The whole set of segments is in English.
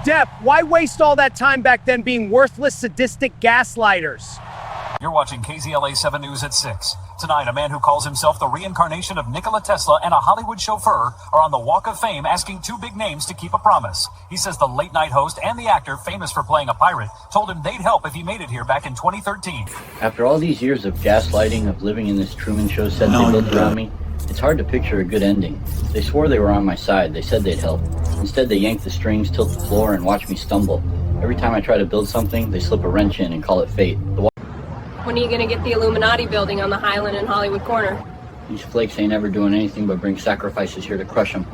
depth. Why waste all that time back then being worthless, sadistic gaslighters? You're watching KZLA 7 News at 6. Tonight, a man who calls himself the reincarnation of Nikola Tesla and a Hollywood chauffeur are on the Walk of Fame asking two big names to keep a promise. He says the late-night host and the actor, famous for playing a pirate, told him they'd help if he made it here back in 2013. After all these years of gaslighting, of living in this Truman Show set they built around me, it's hard to picture a good ending. They swore they were on my side. They said they'd help. Instead, they yanked the strings, tilt the floor, and watch me stumble. Every time I try to build something, they slip a wrench in and call it fate. When are you going to get the Illuminati building on the Highland and Hollywood corner? These flakes ain't ever doing anything but bring sacrifices here to crush them.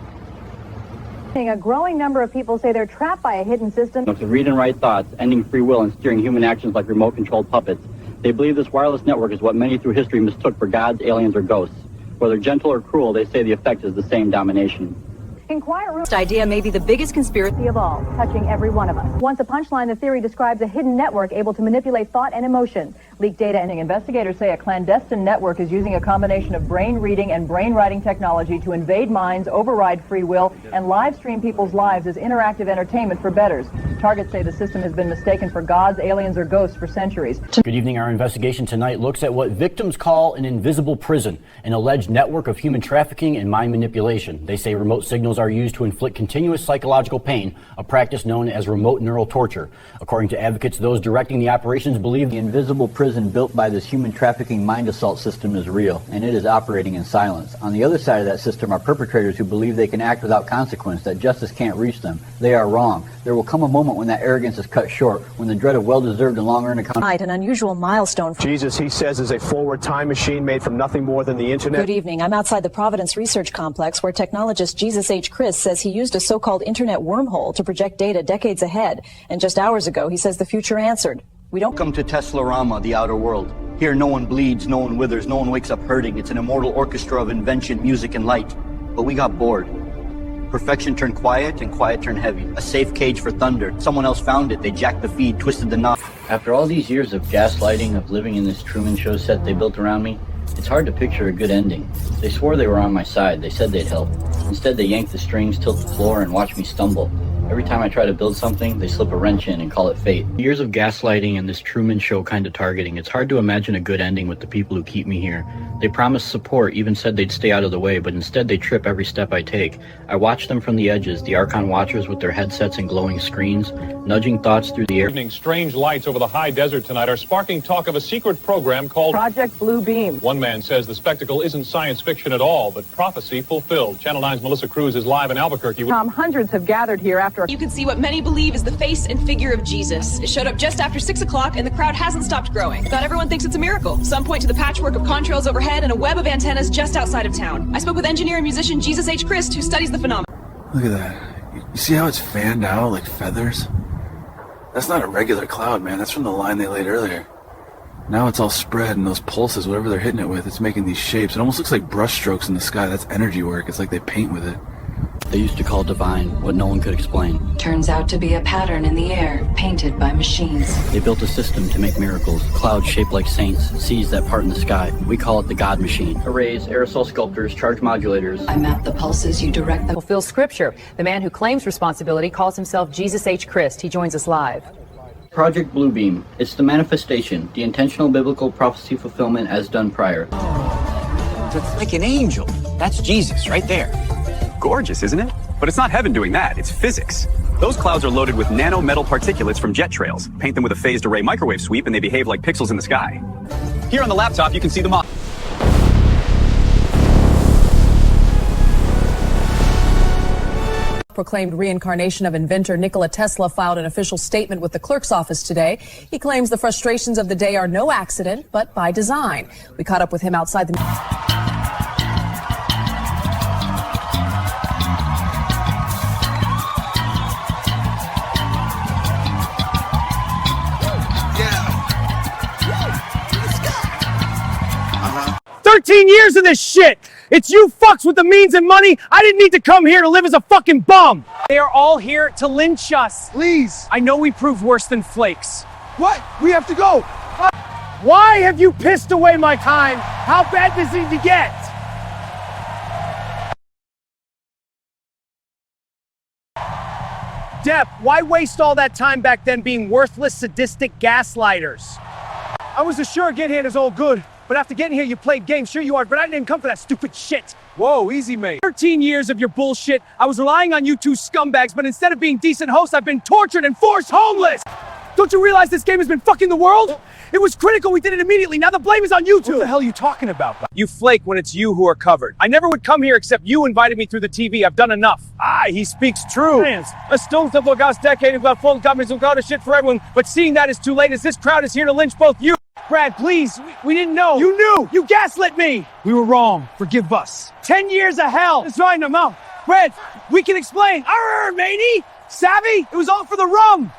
A growing number of people say they're trapped by a hidden system. To read and write thoughts, ending free will and steering human actions like remote-controlled puppets. They believe this wireless network is what many through history mistook for gods, aliens, or ghosts. Whether gentle or cruel, they say the effect is the same domination. In quiet rooms, this idea may be the biggest conspiracy of all, touching every one of us. Once a punchline, the theory describes a hidden network able to manipulate thought and emotion. Leaked data and investigators say a clandestine network is using a combination of brain reading and brain writing technology to invade minds, override free will, and live stream people's lives as interactive entertainment for bettors. Targets say the system has been mistaken for gods, aliens, or ghosts for centuries. Good evening. Our investigation tonight looks at what victims call an invisible prison, an alleged network of human trafficking and mind manipulation. They say remote signals are used to inflict continuous psychological pain, a practice known as remote neural torture. According to advocates, those directing the operations believe the invisible prison built by this human trafficking mind assault system is real, and it is operating in silence. On the other side of that system are perpetrators who believe they can act without consequence, that justice can't reach them. They are wrong. There will come a moment when that arrogance is cut short, when the dread of well-deserved and long-earned an unusual milestone. Jesus, he says, is a forward time machine made from nothing more than the internet. Good evening. I'm outside the Providence Research Complex, where technologist Jesus H. Chris says he used a so-called internet wormhole to project data decades ahead. And just hours ago, he says the future answered. We don't come to Tesla-Rama, the outer world. Here no one bleeds, no one withers, no one wakes up hurting. It's an immortal orchestra of invention, music, and light. But we got bored. Perfection turned quiet, and quiet turned heavy. A safe cage for thunder. Someone else found it. They jacked the feed, twisted the knob. After all these years of gaslighting, of living in this Truman Show set they built around me, it's hard to picture a good ending. They swore they were on my side. They said they'd help. Instead, they yanked the strings, tilt the floor, and watch me stumble. Every time I try to build something, they slip a wrench in and call it fate. Years of gaslighting and this Truman Show kind of targeting, it's hard to imagine a good ending with the people who keep me here. They promised support, even said they'd stay out of the way, but instead they trip every step I take. I watch them from the edges, the Archon watchers with their headsets and glowing screens, nudging thoughts through the air. Strange lights over the high desert tonight are sparking talk of a secret program called Project Blue Beam. One man says the spectacle isn't science fiction at all, but prophecy fulfilled. Channel 9's Melissa Cruz is live in Albuquerque. Hundreds have gathered here after... You can see what many believe is the face and figure of Jesus. It showed up just after 6 o'clock, and the crowd hasn't stopped growing. Not everyone thinks it's a miracle. Some point to the patchwork of contrails overhead and a web of antennas just outside of town. I spoke with engineer and musician Jesus H. Christ, who studies the phenomenon. Look at that. You see how it's fanned out like feathers? That's not a regular cloud, man. That's from the line they laid earlier. Now it's all spread, and those pulses, whatever they're hitting it with, it's making these shapes. It almost looks like brush strokes in the sky. That's energy work. It's like they paint with it. They used to call divine what no one could explain. Turns out to be a pattern in the air, painted by machines. They built a system to make miracles. Clouds shaped like saints, seas that part in the sky. We call it the God Machine. Arrays, aerosol sculptors, charge modulators. I map the pulses, you direct them. Fulfill scripture. The man who claims responsibility calls himself Jesus H. Christ. He joins us live. Project Blue Beam. It's the manifestation, the intentional biblical prophecy fulfillment as done prior. It's like an angel. That's Jesus right there. Gorgeous, isn't it? But it's not heaven doing that, it's physics. Those clouds are loaded with nano-metal particulates from jet trails. Paint them with a phased array microwave sweep and they behave like pixels in the sky. Here on the laptop you can see the model. Proclaimed reincarnation of inventor Nikola Tesla filed an official statement with the clerk's office today. He claims the frustrations of the day are no accident, but by design. We caught up with him outside the... Uh-huh. 13 years of this shit! It's you fucks with the means and money. I didn't need to come here to live as a fucking bum. They are all here to lynch us. Please. I know we proved worse than flakes. What? We have to go. Why have you pissed away my time? How bad does it need to get? Depp, why waste all that time back then being worthless, sadistic gaslighters? I was sure getting here is all good, but after getting here you played games, sure you are, but I didn't come for that stupid shit. Whoa, easy mate. 13 years of your bullshit, I was relying on you two scumbags, but instead of being decent hosts, I've been tortured and forced homeless! Don't you realize this game has been fucking the world? It was critical, we did it immediately, now the blame is on you two! What the hell are you talking about? You flake when it's you who are covered. I never would come here except you invited me through the TV, I've done enough. He speaks true. A stone for the last decade, got full companies who got a shit for everyone, but seeing that is too late as this crowd is here to lynch both you. Brad, please, we didn't know. You knew! You gaslit me! We were wrong. Forgive us. 10 years of hell! That's right, no mouth. Brad, we can explain. Arr, matey! Savvy? It was all for the rum!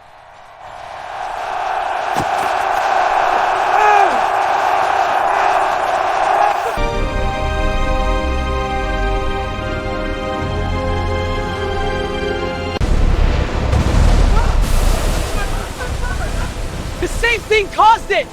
The same thing caused it!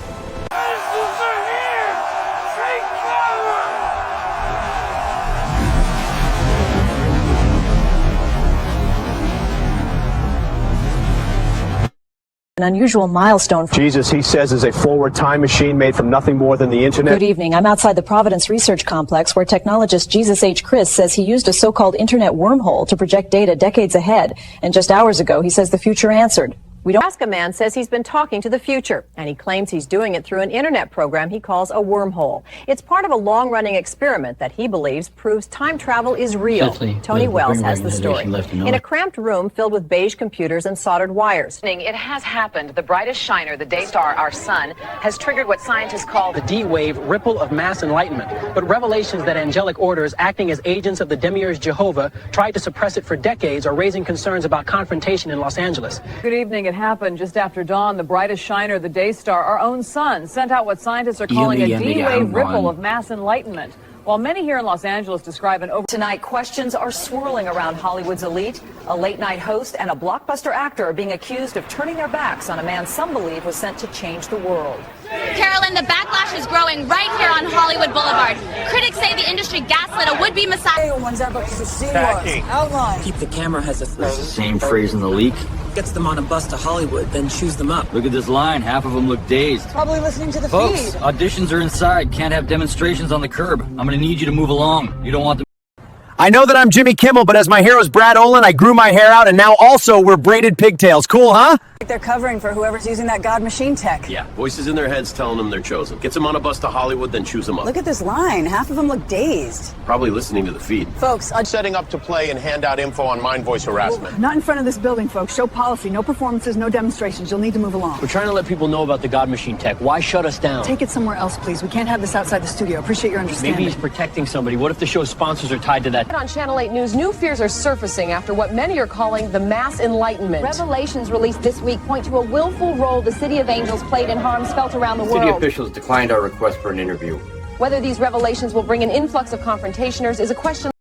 An unusual milestone. Jesus, he says, is a forward time machine made from nothing more than the internet. Good evening. I'm outside the Providence Research Complex where technologist Jesus H. Chris says he used a so-called internet wormhole to project data decades ahead. And just hours ago, he says the future answered. Alaska man says he's been talking to the future, and he claims he's doing it through an internet program he calls a wormhole. It's part of a long-running experiment that he believes proves time travel is real. Tony Wells has the story. In a cramped room filled with beige computers and soldered wires. It has happened. The brightest shiner, the day star, our sun, has triggered what scientists call the D-wave ripple of mass enlightenment. But revelations that angelic orders acting as agents of the demiurge Jehovah tried to suppress it for decades are raising concerns about confrontation in Los Angeles. Good evening. It happened just after dawn. The brightest shiner, the day star, our own sun, sent out what scientists are calling a D-wave ripple of mass enlightenment. While many here in Los Angeles describe an over... Tonight, questions are swirling around Hollywood's elite. A late-night host and a blockbuster actor are being accused of turning their backs on a man some believe was sent to change the world. Carolyn, the backlash is growing right here on Hollywood Boulevard. Critics say the industry gaslit a would-be messiah. Keep the camera has a threat. Same phrase in the leak. Gets them on a bus to Hollywood, then chews them up. Look at this line. Half of them look dazed. Probably listening to the Folks, feed. auditions are inside. Can't have demonstrations on the curb. I'm gonna need you to move along. You don't want them. I know that I'm Jimmy Kimmel, but as my hero's Brad Olin, I grew my hair out, and now also we're braided pigtails. Cool, huh? They're covering for whoever's using that God machine tech. Yeah, voices in their heads telling them they're chosen. Gets them on a bus to Hollywood, then chews them up. Look at this line. Half of them look dazed. Probably listening to the feed. Folks, setting up to play and hand out info on mind voice harassment. Not in front of this building, folks. Show policy. No performances, no demonstrations. You'll need to move along. We're trying to let people know about the God machine tech. Why shut us down? Take it somewhere else, please. We can't have this outside the studio. Appreciate your understanding. Maybe he's protecting somebody. What if the show's sponsors are tied to that? On Channel 8 News, new fears are surfacing after what many are calling the mass enlightenment. Revelations released this week point to a willful role the City of Angels played in harms felt around the world. City officials declined our request for an interview. Whether these revelations will bring an influx of confrontationers is a question